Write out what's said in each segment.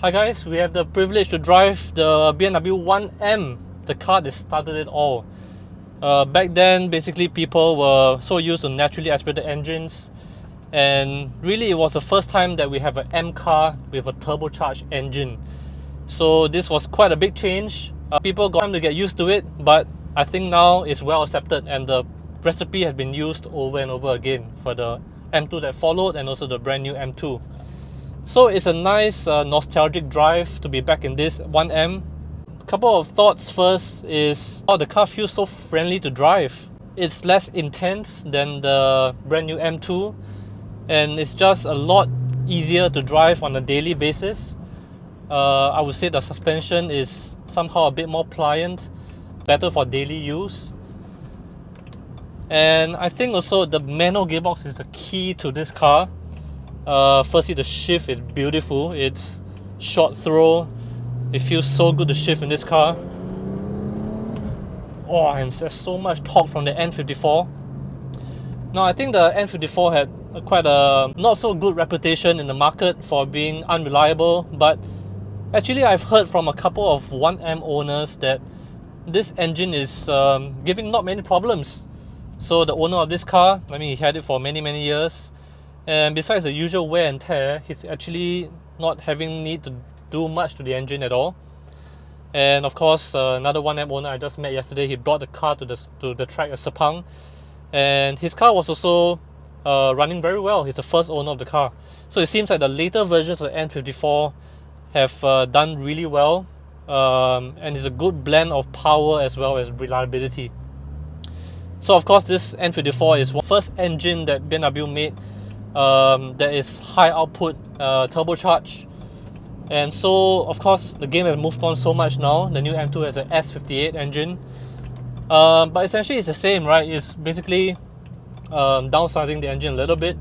Hi guys, we have the privilege to drive the BMW 1M, the car that started it all. Back then, basically people were so used to naturally aspirated engines, and really it was the first time that we have an M car with a turbocharged engine. So this was quite a big change. People got time to get used to it, but I think now it's well accepted and the recipe has been used over and over again for the M2 that followed and also the brand new M2. So it's a nice nostalgic drive to be back in this 1M. A couple of thoughts first is, the car feels so friendly to drive. It's less intense than the brand new M2 and it's just a lot easier to drive on a daily basis. I would say the suspension is somehow a bit more pliant, better for daily use. And I think also the manual gearbox is the key to this car. Firstly, the shift is beautiful. It's short throw. It feels so good to shift in this car. Oh, and there's so much torque from the N54. Now, I think the N54 had quite a not so good reputation in the market for being unreliable, but actually I've heard from a couple of 1M owners that this engine is giving not many problems. So the owner of this car, he had it for many years. And besides the usual wear and tear, he's actually not having need to do much to the engine at all. And of course, another 1M owner I just met yesterday, he brought the car to the track at Sepang, and his car was also running very well. He's the first owner of the car. So it seems like the later versions of the N54 have done really well, and it's a good blend of power as well as reliability. So of course, this N54 is the first engine that BMW made that is high output turbocharged, and so of course the game has moved on so much now. The new M2 has an S58 engine, but essentially it's the same, right? It's basically downsizing the engine a little bit,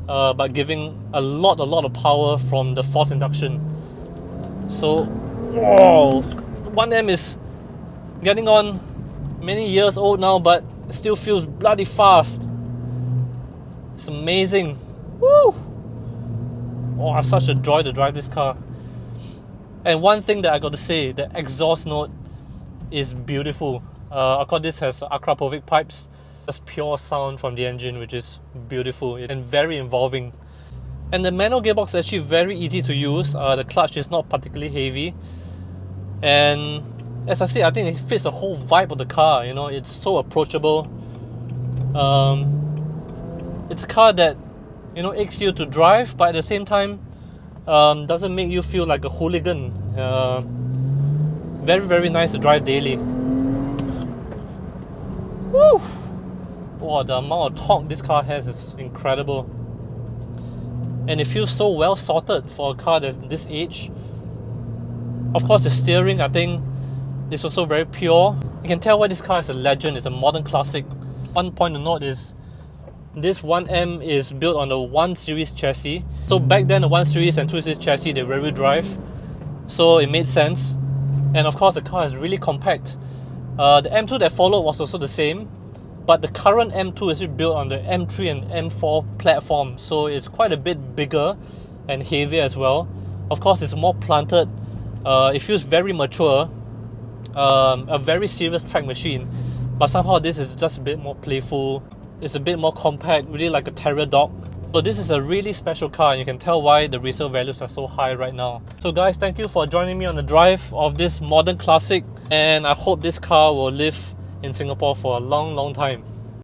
but giving a lot of power from the forced induction. So, whoa, 1M is getting on many years old now, but it still feels bloody fast. It's amazing. Woo! Oh, it's such a joy to drive this car. And one thing that I got to say, the exhaust note is beautiful. Of course, this has Akrapovic pipes. That's pure sound from the engine, which is beautiful and very involving. And the manual gearbox is actually very easy to use. The clutch is not particularly heavy. And as I say, I think it fits the whole vibe of the car. It's so approachable. It's a car that aches you to drive, but at the same time doesn't make you feel like a hooligan. Very nice to drive daily. Woo! Oh, the amount of torque this car has is incredible, and it feels so well sorted for a car that's this age. Of course, the steering, I think, is also very pure. You can tell why this car is a legend. It's a modern classic. One point to note is this 1M is built on the 1 Series chassis. So back then, the 1 Series and 2 Series chassis, they rear-wheel drive, so it made sense. And of course, the car is really compact. The M2 that followed was also the same, but the current M2 is built on the M3 and M4 platform, so it's quite a bit bigger and heavier as well. Of course, it's more planted. It feels very mature, a very serious track machine, but somehow this is just a bit more playful. It's a bit more compact, really like a terrier dog. So this is a really special car, and you can tell why the resale values are so high right now. So guys, thank you for joining me on the drive of this modern classic, and I hope this car will live in Singapore for a long time.